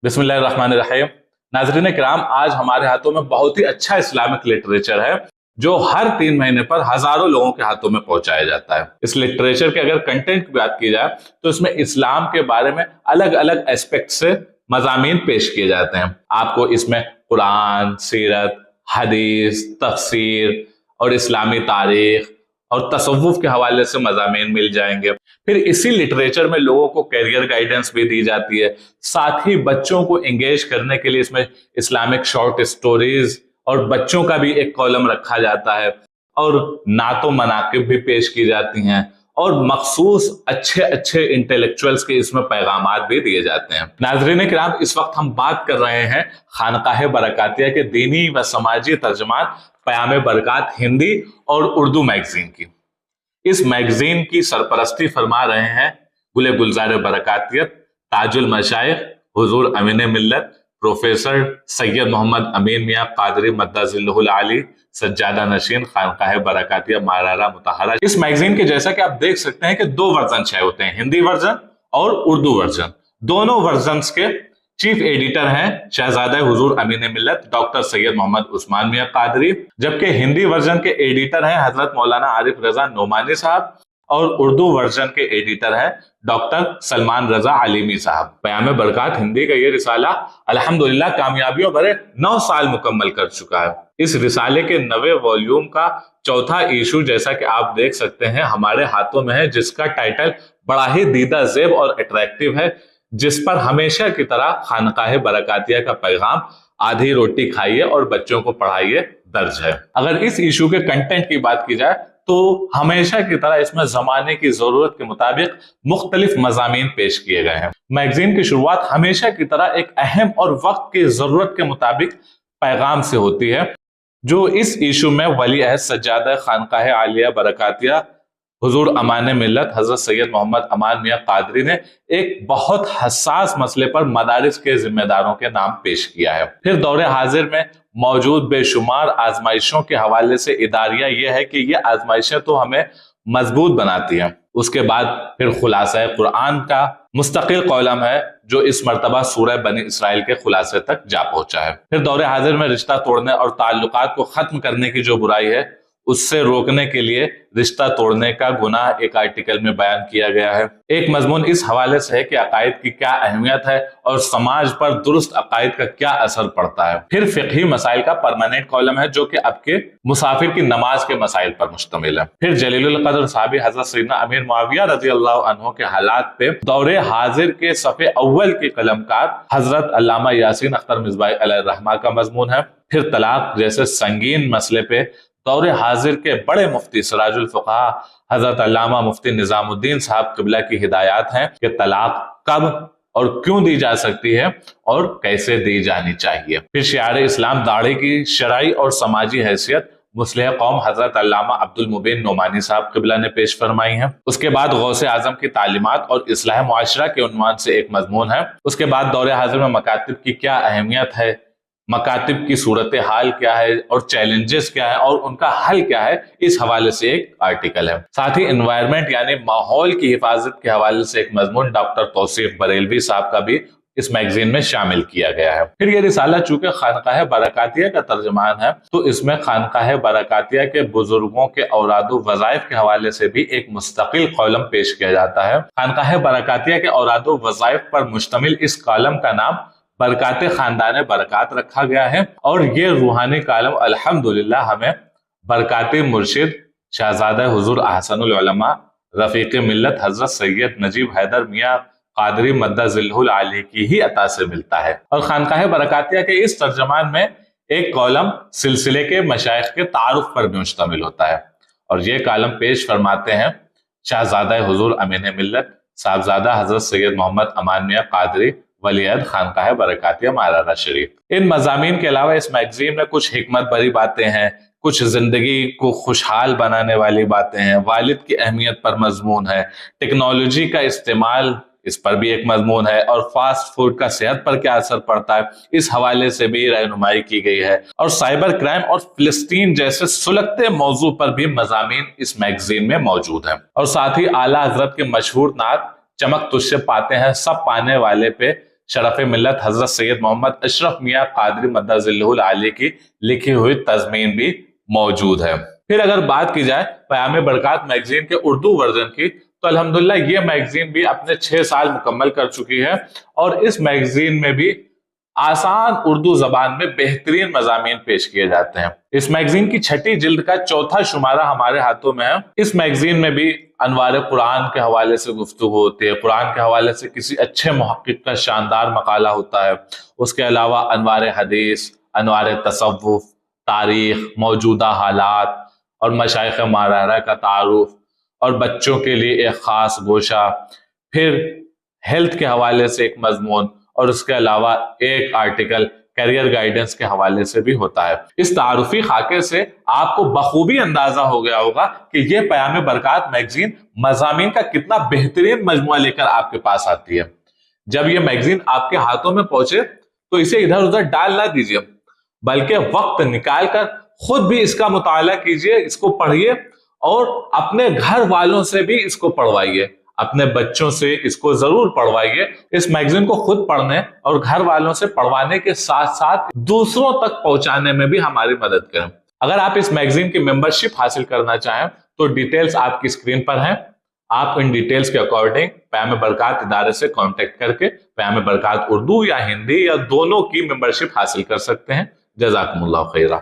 बिस्मिल्लाहिर्रहमानिर्रहीम। नाज़रीन किराम, आज हमारे हाथों में बहुत ही अच्छा इस्लामिक लिटरेचर है जो हर 3 महीने पर हजारों लोगों के हाथों में पहुंचाया जाता है। इस लिटरेचर के अगर कंटेंट की बात की जाए तो इसमें इस्लाम के बारे में अलग अलग एस्पेक्ट से मज़ामीन पेश किए जाते हैं। आपको इसमें कुरान, सीरत, हदीस, तफसीर और इस्लामी तारीख और तसव्वुफ के हवाले से मज़ामीन मिल जाएंगे। फिर इसी लिटरेचर में लोगों को कैरियर गाइडेंस भी दी जाती है। साथ ही बच्चों को एंगेज करने के लिए इसमें इस्लामिक शॉर्ट स्टोरीज और बच्चों का भी एक कॉलम रखा जाता है और नातो मनाकिब भी पेश की जाती हैं और मखसूस अच्छे अच्छे इंटेलेक्चुअल्स के इसमें पैगामात भी दिए जाते हैं। नाज़रीन किराम, इस वक्त हम बात कर रहे हैं खानकाह बरकातिया के दीनी व समाजी तर्जमान क़याम बरकात हिंदी और उर्दू मैगजीन की। इस मैगजीन की सरपरस्ती फरमा रहे हैं गुले गुलजार बरकातियत ताजुल मशाइख हुजूर अमीन मिल्लत प्रोफेसर सैयद मोहम्मद अमीन मियां कादरी मद्दाजिल्लुहुल आली सज्जादा नशीन खानकाह बरकातिया मारारा मुतहरा। इस मैगजीन के जैसा कि आप देख सकते हैं कि 2 वर्जन छाए होते हैं, हिंदी वर्जन और उर्दू वर्जन। दोनों वर्जन के चीफ एडिटर हैं शहजादा हुजूर अमीन मिल्लत डॉक्टर सैयद मोहम्मद उस्मान मियां कादरी, जबकि हिंदी वर्जन के एडिटर हैं हजरत मौलाना आरिफ रजा नोमानी साहब और उर्दू वर्जन के एडिटर हैं डॉक्टर सलमान रजा अलीमी साहब। क़याम बरकात हिंदी का ये रिसाला अल्हम्दुलिल्लाह कामयाबियों भरे 9 साल मुकम्मल कर चुका है। इस रिसाले के 9वें वॉल्यूम का चौथा इशू जैसा कि आप देख सकते हैं हमारे हाथों में है, जिसका टाइटल बड़ा ही दीदा ज़ेब और अट्रैक्टिव है, जिस पर हमेशा की तरह खानकाह बरकातिया का पैगाम आधी रोटी खाइए और बच्चों को पढ़ाइए दर्ज है। अगर इस इशू के कंटेंट की बात की जाए तो हमेशा की तरह इसमें जमाने की जरूरत के मुताबिक मुख्तलिफ मज़ामीन पेश किए गए हैं। मैगजीन की शुरुआत हमेशा की तरह एक अहम और वक्त की जरूरत के मुताबिक पैगाम से होती है, जो इस इशू में वली अहद सज्जादा खानकाह आलिया बरकातिया हुजूर अमान मिल्लत हजरत सैयद मोहम्मद अमान मियां कादरी ने एक बहुत हसास मसले पर मदारिस के जिम्मेदारों के नाम पेश किया है। फिर दौरे हाजिर में मौजूद बेशुमार आजमाइशों के हवाले से इदारिया यह है कि ये आजमाइशें तो हमें मजबूत बनाती हैं। उसके बाद फिर खुलासा कुरान का मुस्तकिल कॉलम है जो इस मर्तबा सूरह बनी इसराइल के खुलासे तक जा पहुंचा है। फिर दौरे हाजिर में रिश्ता तोड़ने और ताल्लुकात को खत्म करने की जो बुराई है उससे रोकने के लिए रिश्ता तोड़ने का गुनाह एक आर्टिकल में बयान किया गया है। एक मजमून इस हवाले से है कि अकायद की क्या अहमियत है और समाज पर दुरुस्त अकायद का क्या असर पड़ता है। फिर फिqही मसाइल का परमानेंट कॉलम है जो कि आपके मुसाफिर की नमाज के मसाइल पर मुश्तमिल है। फिर जलीलुल कद्र साहबी हजरत सैयदना अमीर मुआविया रजी अल्लाह अन्हु के हालात पे दौरे हाजिर के सफ़े अव्वल के कलमकार हजरत अल्लामा यासीन अख्तर मिसबाह अलैहिर्रहमा का मजमून है। फिर तलाक जैसे संगीन मसले पे दौरे हाजिर के बड़े मुफ्ती सिराजुल फुक़हा हजरत अल्लामा मुफ्ती निजामुद्दीन साहब क़िबला की हिदायत हैं कि तलाक कब और क्यों दी जा सकती है और कैसे दी जानी चाहिए। फिर शियार इस्लाम दाढ़ी की शरई और समाजी हैसियत मुस्लिह कौम हजरत अल्लामा अब्दुल मुबीन नोमानी साहब क़िबला ने पेश फरमाई है। उसके बाद गौसे आजम की तालीमात और इस्लाह मुआशरा के उन्वान से एक मजमून है। उसके बाद दौरे हाजिर में मकातिब की क्या अहमियत है, मकातिब की सूरत हाल क्या है और चैलेंजेस क्या है और उनका हल क्या है, इस हवाले से एक आर्टिकल है। साथ ही एनवायरनमेंट यानी माहौल की हिफाजत के हवाले से एक मजमून डॉक्टर तौसीफ बरेलवी साहब का भी इस मैगजीन में शामिल किया गया है। फिर ये रिसाला चूंकि खानकाह बरकातिया का तर्जमान है तो इसमें खानकाह बरकातिया के बुजुर्गों के औराद वज़ाइफ के हवाले से भी एक मुस्तकिल कॉलम पेश किया जाता है। खानकाह बरकातिया के औराद वज़ाइफ पर मुश्तमिल इस कॉलम का नाम बरकात खानदान बरकात रखा गया है और ये रूहानी कालम अल्हम्दुलिल्लाह हमें बरकात मुर्शिद शहजादा हुजूर अहसनुल उलमा रफीक मिल्लत हजरत सैयद नजीब हैदर मियां कादरी मद्दाजिल्लुहुल आली की ही अता से मिलता है। और खानकाह बरकातिया के इस तर्जमान में एक कॉलम सिलसिले के मशाइख के तारुफ पर भी मुश्तमिल होता है और ये कॉलम पेश फरमाते हैं शहजादा हुजूर अमीन मिल्लत साहबजादा हजरत सैयद मोहम्मद अमान मियां कादरी वलीअहद खानकाह बरकातिया मारारा शरीफ। इन मज़ामीन के अलावा इस मैगजीन में कुछ हिकमत भरी बातें हैं, कुछ जिंदगी को खुशहाल बनाने वाली बातें हैं, वालिद की अहमियत पर मजमून है, टेक्नोलॉजी का इस्तेमाल इस पर भी एक मजमून है और फास्ट फूड का सेहत पर क्या असर पड़ता है इस हवाले से भी रहनुमाई की गई है। और साइबर क्राइम और फिलिस्तीन जैसे सुलगते मौजू पर भी मज़ामीन इस मैगजीन में मौजूद है। और साथ ही आला हजरत के मशहूर नात चमक तुझसे पाते हैं सब पाने वाले पे शरफ मिल्लत हजरत सैयद मोहम्मद अशरफ मियाँ कादरी मद्दज़िल्लहुल आली की लिखी हुई तज़मीन भी मौजूद है। फिर अगर बात की जाए पयामे बरक़ात मैगजीन के उर्दू वर्जन की, तो अल्हम्दुलिल्लाह ये मैगजीन भी अपने 6 साल मुकम्मल कर चुकी है और इस मैगजीन में भी आसान उर्दू जबान में बेहतरीन मज़ामीन पेश किए जाते हैं। इस मैगजीन की 6ठी जिल्द का 4था शुमारा हमारे हाथों में है। इस मैगजीन में भी अनवार कुरान के हवाले से गुफ्तगू होती है, कुरान के हवाले से किसी अच्छे मुहक्किक का शानदार मकाला होता है। उसके अलावा अनवार हदीस, अनवार तसव्वुफ, तारीख, मौजूदा हालात और मशाइख मारारा का तारुफ, और बच्चों के लिए एक खास गोशा, फिर हेल्थ के हवाले से एक मजमून, और उसके अलावा एक आर्टिकल करियर गाइडेंस के हवाले से भी होता है। इस तारुफी खाके से आपको बखूबी अंदाजा हो गया होगा कि ये पयामे बरक़ात मैगजीन मज़ामीन का कितना बेहतरीन मजमुआ लेकर आपके पास आती है। जब ये मैगजीन आपके हाथों में पहुंचे तो इसे इधर उधर डाल ना दीजिए, बल्कि वक्त निकाल कर खुद भी इसका मुताला कीजिए, इसको पढ़िए और अपने घर वालों से भी इसको पढ़वाइए, अपने बच्चों से इसको जरूर पढ़वाइए। इस मैगजीन को खुद पढ़ने और घर वालों से पढ़वाने के साथ साथ दूसरों तक पहुंचाने में भी हमारी मदद करें। अगर आप इस मैगजीन की मेंबरशिप हासिल करना चाहें तो डिटेल्स आपकी स्क्रीन पर हैं। आप इन डिटेल्स के अकॉर्डिंग पयामे बरक़ात इदारे से कांटेक्ट करके पयामे बरक़ात उर्दू या हिंदी या दोनों की मेंबरशिप हासिल कर सकते हैं। जज़ाकुमुल्लाह खैरा।